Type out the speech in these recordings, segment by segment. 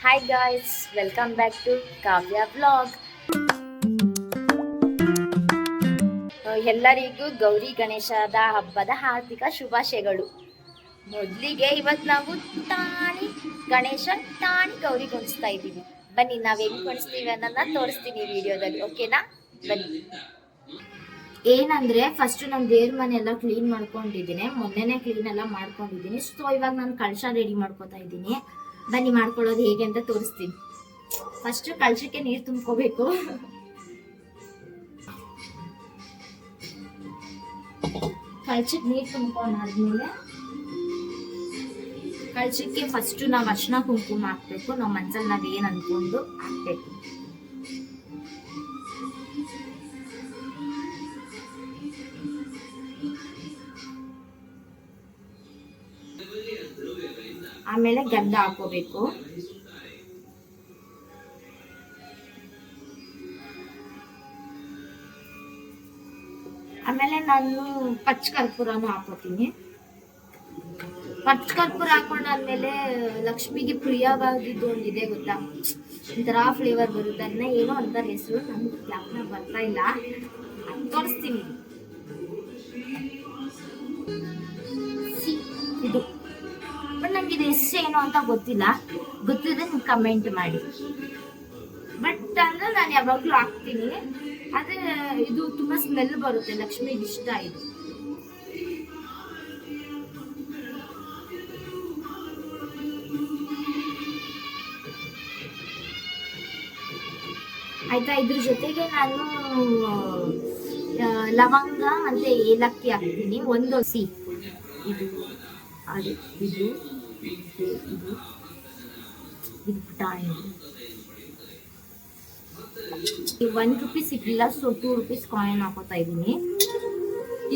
Hi guys, welcome back to Kavya blog. ಎಲ್ಲರಿಗೂ ಗೌರಿ ಗಣೇಶದ ಹಬ್ಬದ ಹಾರ್ದಿಕ ಶುಭಾಶಯಗಳು. ಮೊದಲಿಗೆ ಇವತ್ತು ನಾವು ತಾಣಿ ಗಣೇಶ ತಾಣಿ ಗೌರಿ ಕುಣಿಸ್ತಾ ಇದ್ದೀವಿ. ಬನ್ನಿ, ನಾವು ಹೆಂಗ್ ಕುಣಿಸ್ತೀವಿ ಅನ್ನೋದನ್ನ ತೋರಿಸ್ತೀನಿ ವಿಡಿಯೋದಲ್ಲಿ. ಓಕೆನಾ? ಬನ್ನಿ. ಏನಂದ್ರೆ ಫಸ್ಟ್ ನಾನು ದೇವ್ರ ಮನೆ ಎಲ್ಲ ಕ್ಲೀನ್ ಮಾಡ್ಕೊಂಡಿದ್ದೀನಿ. ಮೊನ್ನೆನೆ ಕ್ಲೀನ್ ಎಲ್ಲ ಮಾಡ್ಕೊಂಡಿದ್ದೀನಿ. ಸೊ ಇವಾಗ ನಾನು ಕಳಶ ರೆಡಿ ಮಾಡ್ಕೊತಾ ಇದ್ದೀನಿ. ಬನ್ನಿ, ಮಾಡ್ಕೊಳ್ಳೋದು ಹೇಗೆ ಅಂತ ತೋರಿಸ್ತೀನಿ. ಫಸ್ಟ್ ಕಳಶಕ್ಕೆ ನೀರು ತುಂಬ್ಕೋಬೇಕು. ಕಳಶಕ್ಕೆ ನೀರು ತುಂಬ್ಕೊಂಡಾದ್ಮೇಲೆ ಕಳಶಕ್ಕೆ ಫಸ್ಟ್ ನಾವು ಅರ್ಶಿನ ಕುಂಕುಮ ಹಾಕ್ಬೇಕು. ನಾವು ಮನ್ಸಲ್ಲಿ ನಾವ್ ಏನ್ ಅನ್ಕೊಂಡು ಹಾಕ್ಬೇಕು. ಆಮೇಲೆ ಗಂಧ ಹಾಕೋಬೇಕು. ಆಮೇಲೆ ನಾನು ಪಚ್ಚ ಕರ್ಪೂರನು ಹಾಕೋತೀನಿ. ಪಚ್ಚ ಕರ್ಪೂರ ಹಾಕೊಂಡಾದ್ಮೇಲೆ ಲಕ್ಷ್ಮಿಗೆ ಪ್ರಿಯವಾಗಿದ್ದು ಒಂದಿದೆ ಗೊತ್ತಾ, ಒಂಥರ ಫ್ಲೇವರ್ ಬರುತ್ತೆ. ಅದನ್ನ ಏನೋ ಅಂತಾರೆ ಹೆಸರು, ನನ್ಗೆ ಜ್ಞಾಪನ ಬರ್ತಾ ಇಲ್ಲ, ತೋರಿಸ್ತೀನಿ. ಇದು ಬಟ್ ನಂಗೆ ಇದು ಹೆಸರು ಏನು ಅಂತ ಗೊತ್ತಿಲ್ಲ. ಗೊತ್ತಿದ್ರೆ ನೀವು ಕಮೆಂಟ್ ಮಾಡಿ. ಬಟ್ ಅಂದ್ರೆ ನಾನು ಯಾವಾಗ್ಲೂ ಹಾಕ್ತೀನಿ. ಆದ್ರೆ ಇದು ತುಂಬಾ ಸ್ಮೆಲ್ ಬರುತ್ತೆ, ಲಕ್ಷ್ಮಿಗೆ ಇಷ್ಟ ಇದು. ಆಯ್ತಾ, ಇದ್ರ ಜೊತೆಗೆ ನಾನು ಲವಂಗ ಮತ್ತೆ ಏಲಕ್ಕಿ ಹಾಕ್ತೀನಿ. ಒಂದು ಇದು ಅದು ಇದು ಇದು ಪುಟಾಣಿ. ₹1 ಸಿಕ್ಕಿಲ್ಲ, ಸೊ ₹2 ಕಾಯಿನ್ ಹಾಕೋತಾ ಇದೀನಿ.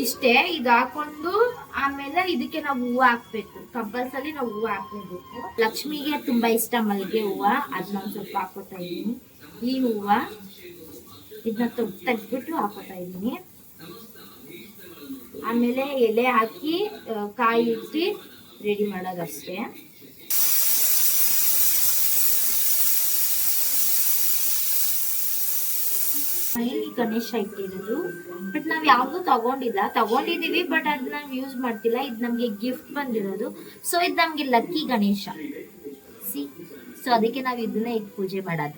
ಇಷ್ಟೇ. ಇದು ಹಾಕೊಂಡು ಆಮೇಲೆ ಇದಕ್ಕೆ ನಾವು ಹೂವು ಹಾಕ್ಬೇಕು. ಕಂಪಲ್ಸರಿ ನಾವು ಹೂವು ಹಾಕ್ಲೇಬೇಕು. ಲಕ್ಷ್ಮಿಗೆ ತುಂಬಾ ಇಷ್ಟ ಮಲ್ಲಿಗೆ ಹೂವು, ಅದನ್ನ ಸ್ವಲ್ಪ ಹಾಕೋತಾ ಇದೀನಿ. ಈ ಹೂವು ಇದನ್ನ ತೆಗ್ದ್ಬಿಟ್ಟು ಹಾಕೋತಾ ಇದೀನಿ. ಆಮೇಲೆ ಎಲೆ ಹಾಕಿ ಕಾಯಿ ಇಟ್ಟು ರೆಡಿ ಮಾಡೋದಷ್ಟೇ. ಗಣೇಶ ಇಟ್ಟಿರೋದು, ಬಟ್ ನಾವ್ ಯಾವ್ದು ತಗೊಂಡಿದೀವಿ, ಬಟ್ ಅದ್ ನಾವ್ ಯೂಸ್ ಮಾಡ್ತಿಲ್ಲ. ಇದು ನಮ್ಗೆ ಗಿಫ್ಟ್ ಬಂದಿರೋದು. ಸೊ ಇದು ನಮ್ಗೆ ಲಕ್ಕಿ ಗಣೇಶ. ಸೊ ಅದಕ್ಕೆ ನಾವ್ ಇದನ್ನ ಇಟ್ಟು ಪೂಜೆ ಮಾಡೋದು.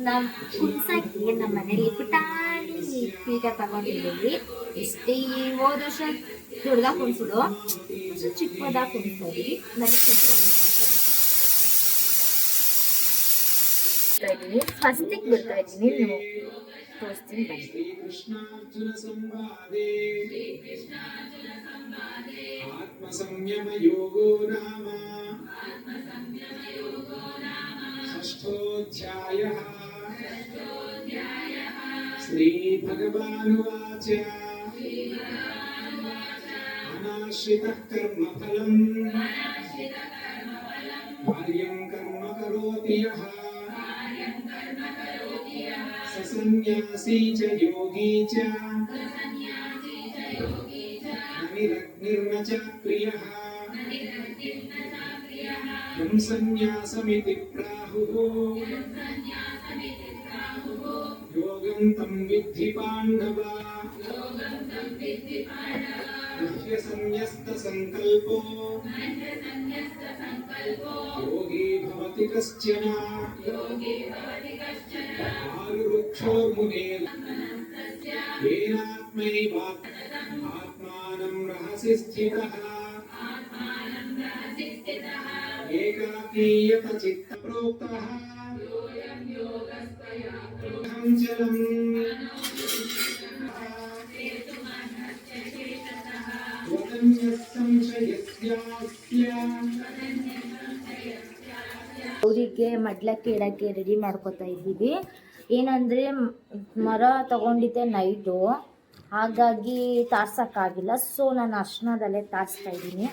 ನಾವ್ ಕುಡ್ಸಕ್ಕೆ ನಮ್ಮ ಮನೇಲಿ ಪುಟಾಣಿ ಪೀಠ ತಗೊಂಡಿದ್ದೀವಿ. ಇಷ್ಟೇ. ಹೋದ ವರ್ಷ ದೊಡ್ಡದಾಗ ಕುಣಿಸೋದು, ಚಿಕ್ಕದಾಗ ಕುಣಿಸ್ತಾ ಇದೀವಿ. ಫಸ್ಟಿಗೆ ಬಿಡ್ತಾ ಇದ್ದೀನಿ, ನೀವು ತೋರಿಸ್ತೀನಿ ಬನ್ನಿ. ಆತ್ಮಸಂಯಮ ಯೋಗೋ ನಾಮ ಷಷ್ಠೋಧ್ಯಾಯಃ. ಶ್ರೀಭಗವಾನುವಾಚ ಅನಾಶ್ರಿತಃ ಕರ್ಮಫಲಂ ಕಾರ್ಯಂ ಕರ್ಮ ಕರೋತಿ ಯಃ ಸ ಸನ್ಯಾಸಿ ಚ ಯೋಗಿ ಚ ನಿರ್ನ ಚ ಪ್ರಿಯಃ ಯಂ ಸನ್ಯಾಸಮಿತಿ ಪ್ರಾಹುಃ ಯೋಗಂ ತಂ ವಿದ್ಧಿ ಪಾಂಡವ. ನಹ್ಯ ಸನ್ಯಸ್ತ ಸಂಕಲ್ಪೋ ಯೋಗಿ ಭವತಿ ಕಶ್ಚನ. ಆರುರುಕ್ಷೋರ್ಮುನೇರ್ येनात्मैवात् आत्मानं रहसि स्थितः एकाकीयत चित्तप्रोक्तः चलम् वदन्यः संशयस्यास्य. ಅವರಿಗೆ ಮಡ್ಲಕ್ಕೆ ಇಡಕ್ಕೆ ರೆಡಿ ಮಾಡ್ಕೊತಾ ಇದ್ದೀವಿ. ಏನಂದ್ರೆ ಮರ ತಗೊಂಡಿದ್ದೆ ನೈಟು, ಹಾಗಾಗಿ ತಾರ್ಸಕ್ಕಾಗಿಲ್ಲ. ಸೊ ನಾನು ಅರ್ಶಿನದಲ್ಲೇ ತಾರಿಸ್ತಾ ಇದ್ದೀನಿ.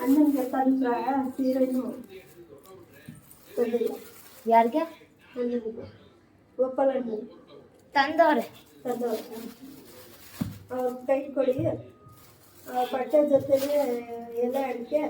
ಅಣ್ಣನಿಗೆ ತಂದ್ರ ಸೀರೆನು ತಂದಿಲ್ಲ. ಯಾರಿಗೆ ಅಣ್ಣನಿಗೆ ಗೋಪಾಲ ತಂದವ್ರೆ? ತಂದವ್ರು ಅವ್ರ ಕೈ ಕೊಡಿ. ಬಟ್ಟೆ ಜೊತೆಗೆ ಎಲೆ ಅಡಿಕೆ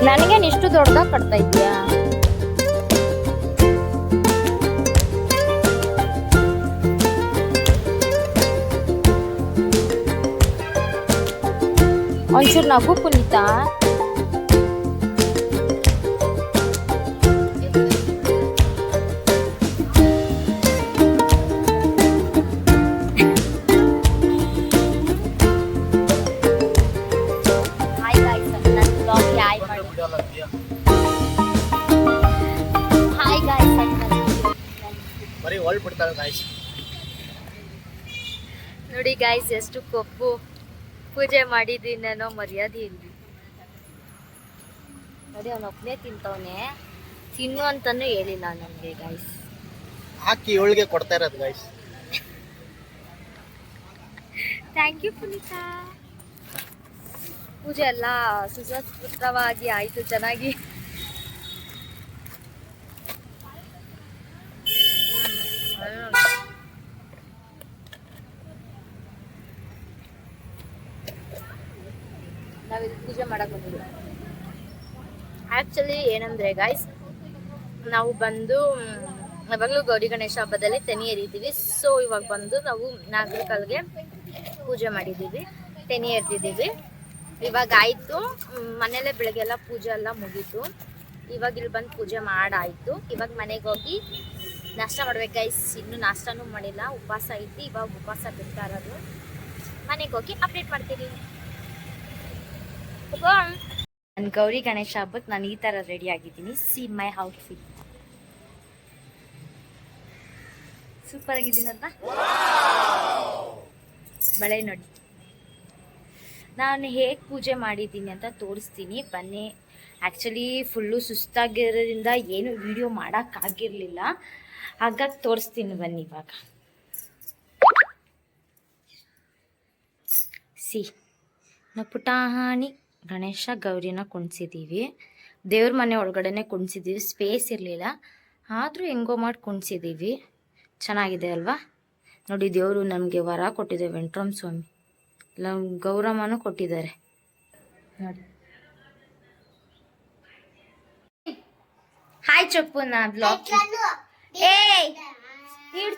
ನನಗೇನು ಇಷ್ಟು ದೊಡ್ಡದಾಗ ಕಟ್ತಾ ಇದೀಯಾ? ಒಂಚೂರು ನಗು ಪುನೀತಾ. ನೋಡಿ ಗಾಯ್ಸ್, ಎಷ್ಟು ಕೊಬ್ಬು ಪೂಜೆ ಮಾಡಿದ್ದೀನಿ ಅನ್ನೋ ಮರ್ಯಾದೆ ಇಲ್ಲಿ. ನೋಡಿ ಅವನೊಬ್ಬನೇ ತಿಂತವನೆ, ತಿನ್ನು ಅಂತಾನು ಹೇಳಿಲ್ಲ ನನಗೆ ಗಾಯ್ಸ್. ಹಾಕಿ ಇವಳಿಗೆ ಕೊಡ್ತಾ ಇರೋದು ಗಾಯ್ಸ್. Thank you Puneetha. ಪೂಜೆ ಎಲ್ಲ ಸುಸಂಸ್ಕೃತವಾಗಿ ಆಯಿತು, ಚೆನ್ನಾಗಿ. ನಾವಿಲ್ಲಿ ಪೂಜೆ ಮಾಡಕ್ಕೆ ಬಂದಿದ್ದೀವಿ. ಆ್ಯಕ್ಚುಲಿ ಏನಂದರೆ ಗಾಯ್ಸ್, ನಾವು ಬಂದು ಯಾವಾಗಲೂ ಗೌರಿ ಗಣೇಶ ಹಬ್ಬದಲ್ಲಿ ತೆನೆ ಎರಿತೀವಿ. ಸೊ ಇವಾಗ ಬಂದು ನಾವು ನಾಗರಿಕಲ್ಗೆ ಪೂಜೆ ಮಾಡಿದ್ದೀವಿ, ತೆನೆ ಎರ್ದಿದ್ದೀವಿ. ಇವಾಗ ಆಯಿತು, ಮನೆಯಲ್ಲೇ ಬೆಳಗ್ಗೆಲ್ಲ ಪೂಜೆ ಎಲ್ಲ ಮುಗೀತು. ಇವಾಗ ಇಲ್ಲಿ ಬಂದು ಪೂಜೆ ಮಾಡಾಯಿತು. ಇವಾಗ ಮನೆಗೆ ಹೋಗಿ ನಾಷ್ಟ ಮಾಡ್ಬೇಕು ಗೈಸ್. ಇನ್ನೂ ನಾಷ್ಟನೂ ಮಾಡಿಲ್ಲ, ಉಪವಾಸ ಐತಿ. ಇವಾಗ ಉಪವಾಸ ಬಿಡ್ತಾ ಇರೋದು. ಮನೆಗೆ ಹೋಗಿ ಅಪ್ಡೇಟ್ ಮಾಡ್ತೀನಿ. ನಾನು ಗೌರಿ ಗಣೇಶ ಹಬ್ಬಕ್ಕೆ ನಾನು ಈ ಥರ ರೆಡಿ ಆಗಿದ್ದೀನಿ. See my outfit. ಸೂಪರ್ ಆಗಿದ್ದೀನಲ್ವಾ? ಬಳೆ ನೋಡಿ. ನಾನು ಹೇಗೆ ಪೂಜೆ ಮಾಡಿದ್ದೀನಿ ಅಂತ ತೋರಿಸ್ತೀನಿ ಬನ್ನಿ. ಆ್ಯಕ್ಚುಲಿ ಫುಲ್ಲು ಸುಸ್ತಾಗಿರೋದ್ರಿಂದ ಏನು ವಿಡಿಯೋ ಮಾಡೋಕ್ಕಾಗಿರಲಿಲ್ಲ, ಹಾಗಾಗಿ ತೋರಿಸ್ತೀನಿ ಬನ್ನಿ. ಇವಾಗ ಸಿ, ನಾವು ಪುಟಾಣಿ ಗಣೇಶ ಗೌರಿನ ಕುಣಿಸಿದ್ದೀವಿ. ದೇವ್ರ ಮನೆ ಒಳಗಡೆನೆ ಕುಣಿಸಿದ್ದೀವಿ, ಸ್ಪೇಸ್ ಇರಲಿಲ್ಲ, ಆದರೂ ಹೆಂಗೋ ಮಾಡಿ ಕುಣಿಸಿದ್ದೀವಿ. ಚೆನ್ನಾಗಿದೆ ಅಲ್ವಾ? ನೋಡಿ, ದೇವರು ನಮಗೆ ವರ ಕೊಟ್ಟಿದೆ, ವೆಂಟ್ರಾಮ್ ಸ್ವಾಮಿ. ಗೌರಮ್ಮನೂ ಕೊಟ್ಟಿದ್ದಾರೆ ನೋಡಿ. ಹಾಯ್ ಚಪ್ಪು, ನಾ ಬ್ಲಾಗ್. ಏ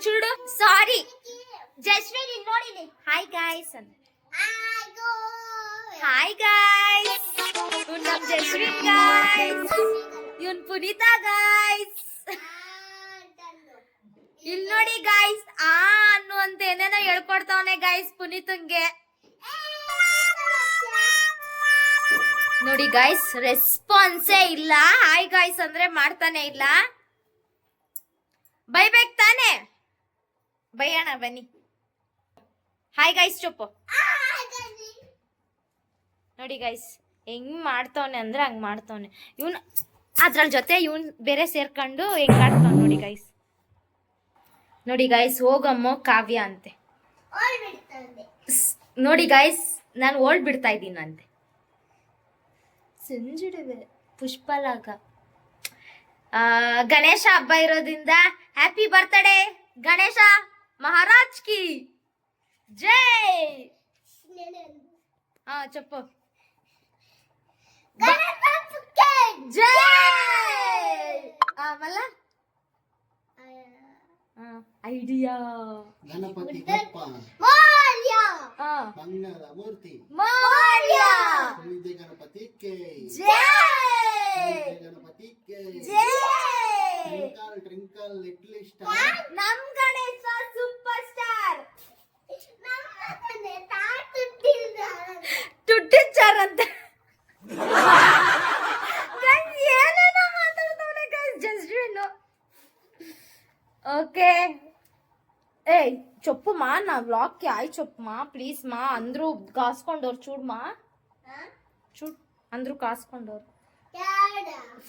ಚೂಡು, ಸಾರಿ ಜಸ್ವಿನ್, ಇಲ್ಲಿ ನೋಡಿನಿ. ಹಾಯ್ ಗಾಯ್ಸ್ ಅಂತ. ಹಾಯ್ ಗಾಯ್ಸ್, ಇವ್ನು ನಮ್ಮ ಜಸ್ವಿನ್ ಗಾಯ್ಸ್, ಇವನ್ ಪುನೀತಾ ಗಾಯ್ಸ್. ಇಲ್ಲಿ ನೋಡಿ ಗಾಯ್ಸ್, ಅನ್ನು ಅಂತ ಏನೇನೋ ಹೇಳ್ಕೊಡ್ತಾವನೆ ಗಾಯ್ಸ್ ಪುನೀತಂಗೆ. ನೋಡಿ ಗಾಯ್ಸ್, ರೆಸ್ಪಾನ್ಸೇ ಇಲ್ಲ. ಹಾಯ್ ಗಾಯ್ಸ್ ಅಂದ್ರೆ ಮಾಡ್ತಾನೆ ಇಲ್ಲ. ಬೈಬೇಕು ತಾನೆ? ಬೈಯೋಣ ಬನ್ನಿ. Hi guys Chuppu. ನೋಡಿ ಗೈಸ್, ಹೆಂಗ್ ಮಾಡ್ತವನೆ ಅಂದ್ರೆ ಹಂಗ್ ಮಾಡ್ತವನೆ ಇವನು. ಅದ್ರಲ್ ಜೊತೆ ಇವನ್ ಬೇರೆ ಸೇರ್ಕೊಂಡು ಹೆಂಗ್ ಆಡ್ತಾವ್ ನೋಡಿ ಗೈಸ್. ನೋಡಿ ಗೈಸ್, ಹೋಗಮ್ಮೋ ಕಾವ್ಯ ಅಂತೆ. ನೋಡಿ ಗೈಸ್, ನಾನು ಓಲ್ಡ್ ಬಿಡ್ತಾ ಇದ್ದೀನಂತೆ. ಸಂಜುಡುವೆ ಪುಷ್ಪಲಾಗ. ಗಣೇಶ ಹಬ್ಬ ಇರೋದ್ರಿಂದ ಹ್ಯಾಪಿ ಬರ್ತ್ಡೇ ಗಣೇಶ ಮಹಾರಾಜ್ ಕಿ ಜೈ. ಹಾ ಚಪ್ಪು. ಜೈ. ಆಮೇಲೆ ಐಡಿಯಾ ಗಣಪತಿ ಬಪ್ಪ ಹಾ ಮಂಗಳ ಮೂರ್ತಿ ಮೌರ್ಯ ಶ್ರೀ ಗಣಪತಿ ಕೆ ಜೈ. ಗಣಪತಿ ಕೆ ಜೈ. Twinkle twinkle little star. ನಮ್ ಗಣೇಶ ಸೂಪರ್ ಸ್ಟಾರ್. ತುಟ್ಟಿಚಾರ್ ಅಂತ ಏನೇನೋ ಮಾತಾಡ್ತಾವನೆ ಗೈಸ್. Justin okay. ಏಯ್ ಚೊಪ್ಪು ಮಾ, ನಾ ವ್ಲಾಗ್ಗೆ ಆಯ್ ಚೊಪ್ಪು ಮಾ ಪ್ಲೀಸ್ ಮಾ. ಅಂದ್ರು ಕಾಸ್ಕೊಂಡವ್ರು ಚೂಡ್ ಮಾ, ಚೂಡ್ ಅಂದ್ರು ಕಾಸ್ಕೊಂಡವ್ರು.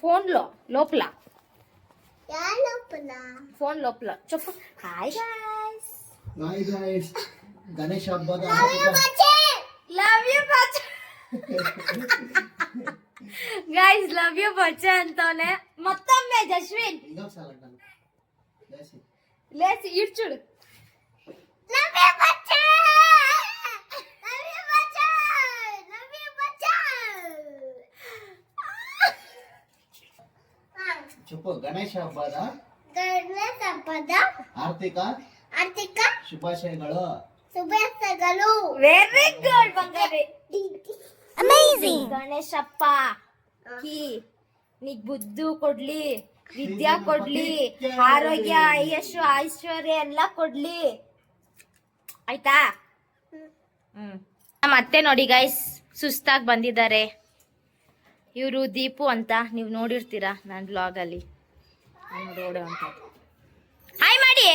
ಫೋನ್ ಲೋಪ್ಲ ಫೋನ್ ಲೋಪ್ಲ ಚೊಪ್ಪು. Hi guys, hi guys, Ganesha ಹಬ್ಬದ ಲವ್ ಯು ಬಚ್ಚ ಗೈಸ್, ಲವ್ ಯು ಬಚ್ಚ ಅಂತವನೆ. ಮತ್ತೊಮ್ಮೆ ಜಸ್ವಿನ್ ಈಗ ಸಾಲಂಟ ಲೇಸಿ ಲೇಸಿ ಇಡ್ಚುಡು. ಚುಪ್ಪು. ಗಣೇಶ ಹಬ್ಬದ ಆರ್ಥಿಕ ಶುಭಾಶಯಗಳು. ವೆರಿ ಗುಡ್ ಬಂಗಾರಿ. ಅಮೇಜಿಂಗ್. ಗಣೇಶಪ್ಪ ಕಿ ನೀಗ್ ಬುದ್ಧು ಕೊಡ್ಲಿ, ವಿದ್ಯಾ ಕೊಡ್ಲಿ, ಆರೋಗ್ಯ ಯಶು ಐಶ್ವರ್ಯ ಎಲ್ಲ ಕೊಡ್ಲಿ, ಆಯ್ತಾ? ನಮ್ಮ ಅತ್ತೆ ನೋಡಿ ಗೈಸ್ ಸುಸ್ತಾಗಿ ಬಂದಿದ್ದಾರೆ. ಇವರು ದೀಪು ಅಂತ, ನೀವು ನೋಡಿರ್ತೀರಾ ನನ್ನ ಬ್ಲಾಗಲ್ಲಿ. ರೋಡ್ ಅಂತ ಹಾಯ್ ಮಾಡಿ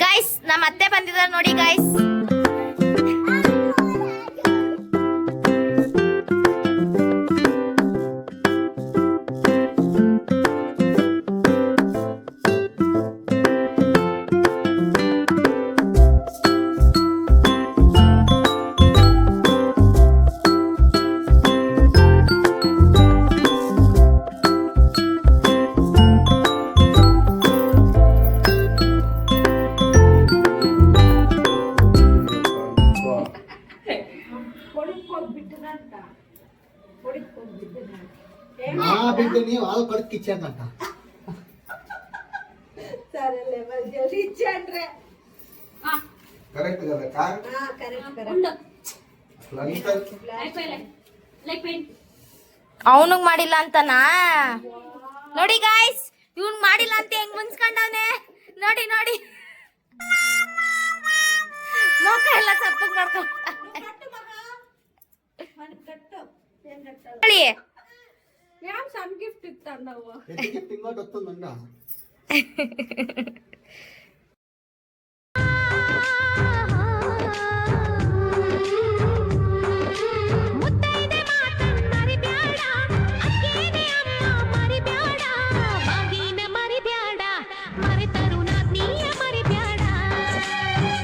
ಗೈಸ್. ನಮ್ಮ ಅತ್ತೆ ಬಂದಿದ್ದಾರೆ ನೋಡಿ ಗೈಸ್. ಬಿಟ್ಟು ನೀವು ಹಾಲು ಕೊಡಕ್ ಕಿಚನ್ ಅಂತ ಕರೆಕ್ಟ್ కదా కార్ ಅವನಿಗೆ ಮಾಡಿಲ್ಲ ಅಂತನಾ? ನೋಡಿ ಗಾಯ್ಸ್, ಇವ್ನ್ ಮಾಡಿಲ್ಲ ಅಂತ ಹೆಂಗ್ ಮುನ್ಸ್ಕೊಂಡವನೆ ನೋಡಿ ನೋಡಿ. ಮುಖ ಎಲ್ಲ ಸಪ್ಪಗ್ ಮಾಡ್ಕೊಂಡ. ಗಿಫ್ಟ್ ಇತ್ತ ನಾವು గిఫ్ట్ ఇంకోటి వస్తుందంట.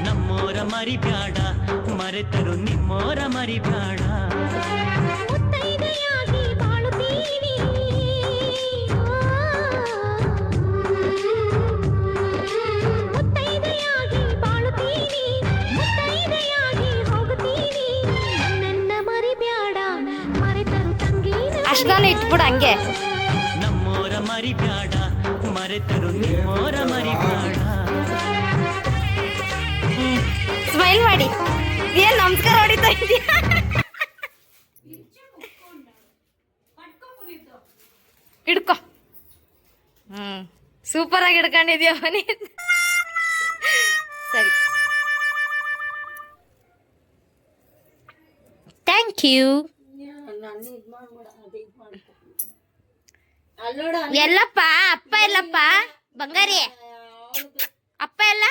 ನಮ್ಮೋರ ಮರಿಬ್ಯಾಡ, ಮರೆತರು ನಿಮ್ಮೋರ ಮರಿಬ್ಯಾಡ. ಮುತ್ತೈದೆಯಾಗಿ ಬಾಳುತ್ತೀವಿ, ಮುತ್ತೈದೆಯಾಗಿ ಬಾಳುತ್ತೀವಿ, ಮುತ್ತೈದೆಯಾಗಿ ಹೋಗುತ್ತೀವಿ. ನನ್ನ ಮರಿಬ್ಯಾಡ, ಮರೆತರು ತಂಗಿ ಅಷ್ಟನ್ನ ಇಟ್ಬಿಡು ಹಂಗೆ. ನಮ್ಮೋರ ಮರಿಬ್ಯಾಡ, ಮರೆತರು ನಿಮ್ಮೋರ ಮರಿಬ್ಯಾಡ. ಸ್ಮೈಲ್ ಮಾಡಿ. ಏನ್ ನಮಸ್ಕಾರ ಹೊಡಿತಾ ಇದೀಯ? ಹಿಡ್ಕೊ. ಸೂಪರ್ ಆಗಿ ಹಿಡ್ಕೊಂಡಿದ್ಯಾ ಮನೆ. ಸರಿ, ಥ್ಯಾಂಕ್ ಯು. ಎಲ್ಲಪ್ಪ ಅಪ್ಪ ಎಲ್ಲಪ್ಪ ಬಂಗಾರಿ ಅಪ್ಪ ಎಲ್ಲ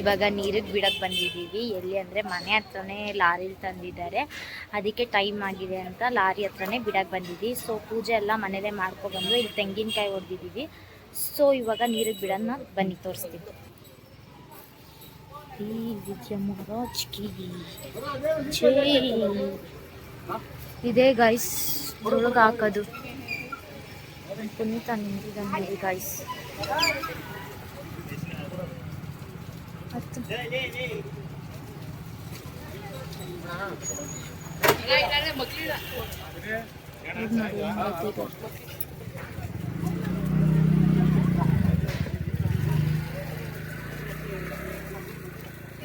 ಇವಾಗ ನೀರಿಗೆ ಬಿಡಕ್ಕೆ ಬಂದಿದ್ದೀವಿ. ಎಲ್ಲಿ ಅಂದರೆ ಮನೆ ಹತ್ರನೇ ಲಾರಿಲಿ ತಂದಿದ್ದಾರೆ, ಅದಕ್ಕೆ ಟೈಮ್ ಆಗಿದೆ ಅಂತ ಲಾರಿ ಹತ್ರನೇ ಬಿಡಕ್ಕೆ ಬಂದಿದ್ದೀವಿ. ಸೊ ಪೂಜೆ ಎಲ್ಲ ಮನೇಲೇ ಮಾಡ್ಕೊಬಂದು ಇಲ್ಲಿ ತೆಂಗಿನಕಾಯಿ ಹೊಡೆದಿದ್ದೀವಿ. ಸೊ ಇವಾಗ ನೀರಿಗೆ ಬಿಡೋಣ, ಬನ್ನಿ ತೋರಿಸ್ತೀವಿ. ಈ ವಿಜಯ ಮಹಾರಾಜ್ ಕಿ ಜೈ. ಇದೇ ಗೈಸ್ ಒಳಗೆ ಹಾಕೋದು. ಪುನೀತ ನಿಂತಿದ್ದಾನೆ ಗೈಸ್.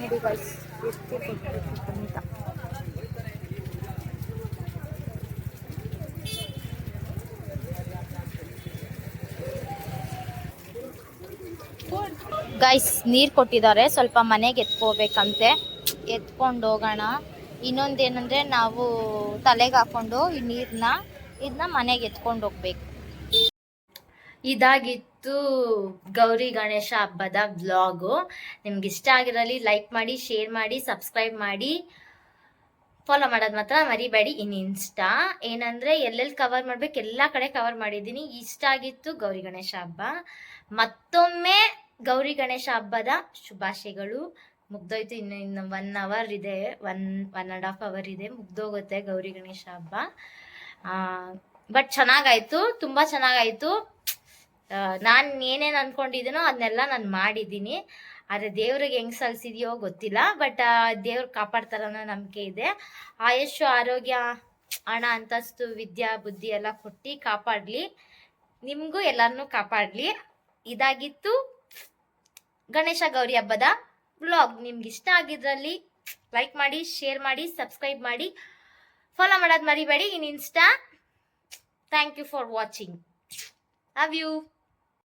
ನೋಡಿ ಗೈಸ್ ಎಷ್ಟು ಕೊಟ್ಟರು ಪುನೀತ. ಗೈಸ್ ನೀರು ಕೊಟ್ಟಿದ್ದಾರೆ, ಸ್ವಲ್ಪ ಮನೆಗೆ ಎತ್ಕೋಬೇಕಂತೆ, ಎತ್ಕೊಂಡು ಹೋಗೋಣ. ಇನ್ನೊಂದೇನೆಂದರೆ ನಾವು ತಲೆಗೆ ಹಾಕ್ಕೊಂಡು ಈ ಇದನ್ನ ಮನೆಗೆ ಎತ್ಕೊಂಡು ಹೋಗ್ಬೇಕು. ಇದಾಗಿತ್ತು ಗೌರಿ ಗಣೇಶ ಹಬ್ಬದ ವ್ಲಾಗು. ನಿಮ್ಗೆ ಇಷ್ಟ ಆಗಿರಲಿ ಲೈಕ್ ಮಾಡಿ, ಶೇರ್ ಮಾಡಿ, ಸಬ್ಸ್ಕ್ರೈಬ್ ಮಾಡಿ, ಫಾಲೋ ಮಾಡೋದು ಮಾತ್ರ ಮರಿಬೇಡಿ. ಇನ್ನು ಇನ್ಸ್ಟಾ ಏನಂದರೆ ಎಲ್ಲೆಲ್ಲಿ ಕವರ್ ಮಾಡ್ಬೇಕು ಎಲ್ಲ ಕಡೆ ಕವರ್ ಮಾಡಿದ್ದೀನಿ. ಇಷ್ಟ ಆಗಿತ್ತು ಗೌರಿ ಗಣೇಶ ಹಬ್ಬ. ಮತ್ತೊಮ್ಮೆ ಗೌರಿ ಗಣೇಶ ಹಬ್ಬದ ಶುಭಾಶಯಗಳು. ಮುಗ್ದೋಯ್ತು, ಇನ್ನು 1 hour ಇದೆ, 1.5 hour ಇದೆ, ಮುಗ್ದೋಗುತ್ತೆ ಗೌರಿ ಗಣೇಶ ಹಬ್ಬ. ಬಟ್ ಚೆನ್ನಾಗಾಯಿತು, ತುಂಬ ಚೆನ್ನಾಗಾಯಿತು. ನಾನು ಏನೇನು ಅಂದ್ಕೊಂಡಿದ್ದೀನೋ ಅದನ್ನೆಲ್ಲ ನಾನು ಮಾಡಿದ್ದೀನಿ. ಆದರೆ ದೇವ್ರಿಗೆ ಹೆಂಗೆ ಸಲ್ಸಿದೆಯೋ ಗೊತ್ತಿಲ್ಲ, ಬಟ್ ದೇವ್ರು ಕಾಪಾಡ್ತಾರನ್ನೋ ನಂಬಿಕೆ ಇದೆ. ಆಯುಷ್ಯ, ಆರೋಗ್ಯ, ಹಣ, ಅಂತಸ್ತು, ವಿದ್ಯಾ ಬುದ್ಧಿ ಎಲ್ಲ ಕೊಟ್ಟು ಕಾಪಾಡಲಿ, ನಿಮಗೂ ಎಲ್ಲರನ್ನೂ ಕಾಪಾಡಲಿ. ಇದಾಗಿತ್ತು ಗಣೇಶ ಗೌರಿ ಹಬ್ಬದ ವ್ಲಾಗ್. ನಿಮ್ಗೆ ಇಷ್ಟ ಆಗಿದ್ರಲ್ಲಿ ಲೈಕ್ ಮಾಡಿ, ಶೇರ್ ಮಾಡಿ, ಸಬ್ಸ್ಕ್ರೈಬ್ ಮಾಡಿ, ಫಾಲೋ ಮಾಡೋದು ಮರಿಬೇಡಿ in Insta. Thank you for watching. Love you.